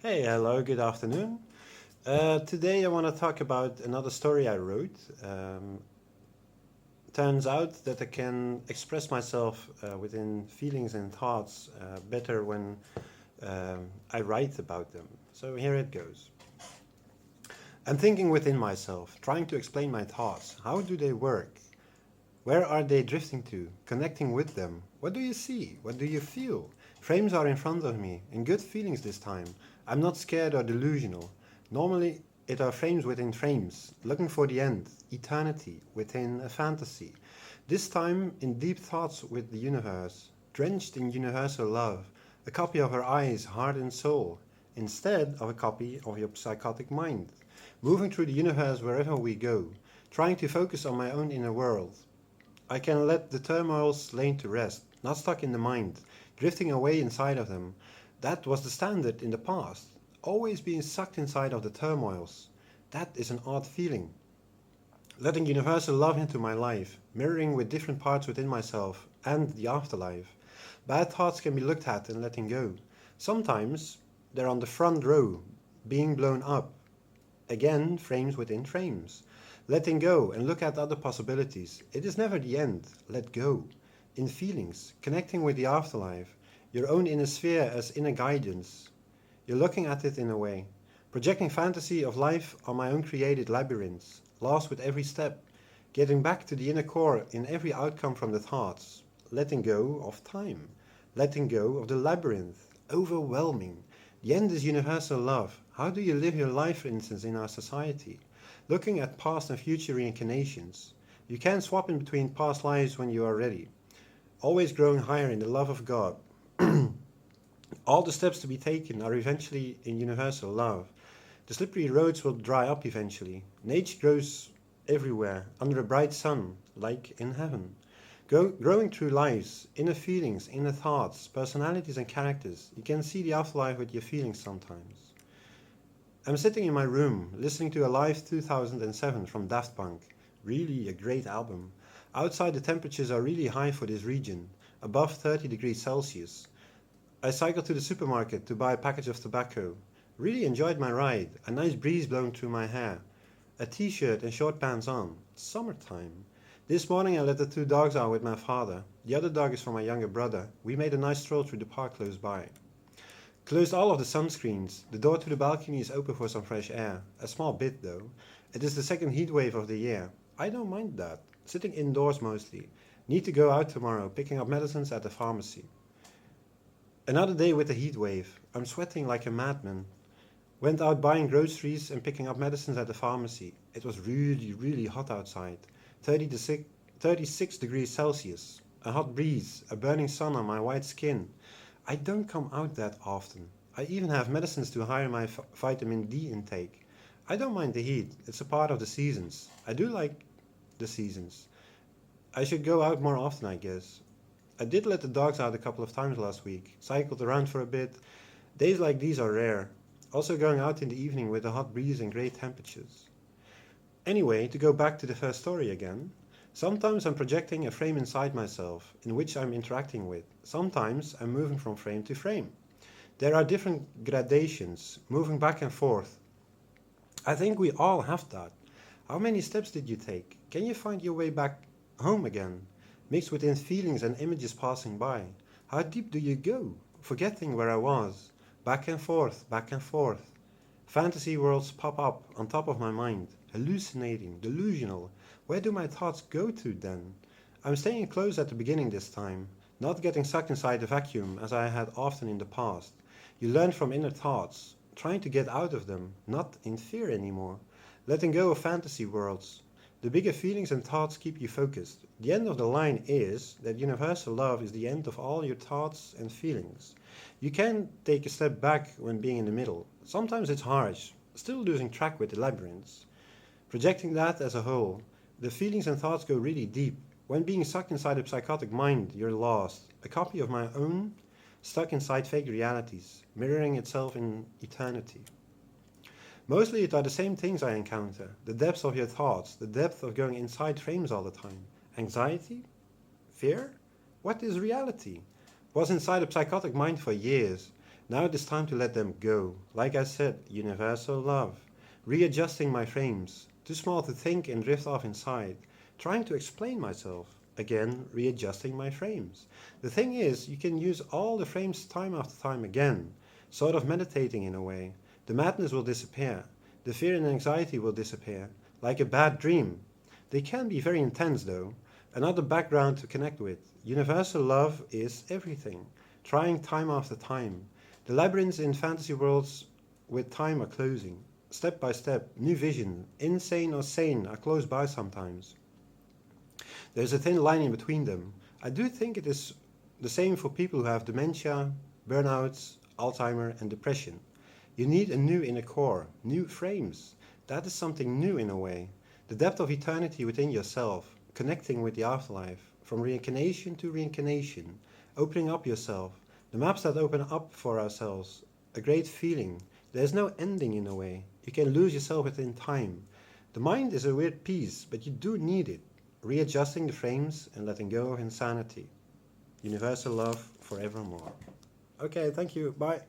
Hey, hello, good afternoon. Today I want to talk about another story I wrote. Turns out that I can express myself within feelings and thoughts better when I write about them. So here it goes. I'm thinking within myself, trying to explain my thoughts. How do they work? Where are they drifting to? Connecting with them. What do you see? What do you feel? Frames are in front of me, in good feelings this time. I'm not scared or delusional. Normally, it are frames within frames, looking for the end, eternity, within a fantasy. This time, in deep thoughts with the universe, drenched in universal love, a copy of her eyes, heart, and soul, instead of a copy of your psychotic mind. Moving through the universe wherever we go, trying to focus on my own inner world. I can let the turmoils lay to rest, not stuck in the mind, drifting away inside of them. That was the standard in the past, always being sucked inside of the turmoils. That is an odd feeling. Letting universal love into my life, mirroring with different parts within myself and the afterlife. Bad thoughts can be looked at and letting go. Sometimes they're on the front row, being blown up. Again, frames within frames. Letting go and look at other possibilities. It is never the end. Let go. In feelings, connecting with the afterlife, your own inner sphere as inner guidance. You're looking at it in a way. Projecting fantasy of life on my own created labyrinths, lost with every step. Getting back to the inner core in every outcome from the thoughts. Letting go of time. Letting go of the labyrinth. Overwhelming. The end is universal love. How do you live your life, for instance, in our society? Looking at past and future reincarnations. You can swap in between past lives when you are ready. Always growing higher in the love of God. All the steps to be taken are eventually in universal love. The slippery roads will dry up eventually. Nature grows everywhere, under a bright sun, like in heaven. Growing through lives, inner feelings, inner thoughts, personalities and characters. You can see the afterlife with your feelings sometimes. I'm sitting in my room, listening to Alive 2007 from Daft Punk. Really a great album. Outside the temperatures are really high for this region, above 30 degrees Celsius. I cycled to the supermarket to buy a package of tobacco. Really enjoyed my ride, a nice breeze blowing through my hair. A t-shirt and short pants on. Summertime. This morning I let the two dogs out with my father. The other dog is for my younger brother. We made a nice stroll through the park close by. Closed all of the sunscreens. The door to the balcony is open for some fresh air. A small bit though. It is the second heatwave of the year. I don't mind that. Sitting indoors mostly. Need to go out tomorrow, picking up medicines at the pharmacy. Another day with the heatwave. I'm sweating like a madman. Went out buying groceries and picking up medicines at the pharmacy. It was really hot outside. 36 degrees Celsius. A hot breeze, a burning sun on my white skin. I don't come out that often. I even have medicines to higher my vitamin D intake. I don't mind the heat. It's a part of the seasons. I do like the seasons. I should go out more often, I guess. I did let the dogs out a couple of times last week. Cycled around for a bit. Days like these are rare. Also going out in the evening with a hot breeze and great temperatures. Anyway, to go back to the first story again. Sometimes I'm projecting a frame inside myself, in which I'm interacting with. Sometimes I'm moving from frame to frame. There are different gradations, moving back and forth. I think we all have that. How many steps did you take? Can you find your way back home again? Mixed within feelings and images passing by. How deep do you go? Forgetting where I was. Back and forth, back and forth. Fantasy worlds pop up on top of my mind. Hallucinating, delusional. Where do my thoughts go to then? I'm staying close at the beginning this time, not getting sucked inside the vacuum as I had often in the past. You learn from inner thoughts, trying to get out of them, not in fear anymore. Letting go of fantasy worlds. The bigger feelings and thoughts keep you focused. The end of the line is that universal love is the end of all your thoughts and feelings. You can take a step back when being in the middle. Sometimes it's harsh, still losing track with the labyrinths. Projecting that as a whole, the feelings and thoughts go really deep. When being sucked inside a psychotic mind, you're lost. A copy of my own, stuck inside fake realities, mirroring itself in eternity. Mostly it are the same things I encounter. The depths of your thoughts, the depth of going inside frames all the time. Anxiety? Fear? What is reality? Was inside a psychotic mind for years. Now it is time to let them go. Like I said, universal love. Readjusting my frames. Too small to think and drift off inside. Trying to explain myself. Again, readjusting my frames. The thing is, you can use all the frames time after time again. Sort of meditating in a way. The madness will disappear. The fear and anxiety will disappear. Like a bad dream. They can be very intense though. Another background to connect with. Universal love is everything. Trying time after time. The labyrinths in fantasy worlds with time are closing. Step by step, new vision, insane or sane are close by sometimes. There's a thin line in between them. I do think it is the same for people who have dementia, burnouts, Alzheimer and depression. You need a new inner core, new frames. That is something new in a way. The depth of eternity within yourself, connecting with the afterlife, from reincarnation to reincarnation, opening up yourself, the maps that open up for ourselves, a great feeling. There's no ending in a way. You can lose yourself within time. The mind is a weird piece, but you do need it. Readjusting the frames and letting go of insanity. Universal love forevermore. Okay, thank you. Bye.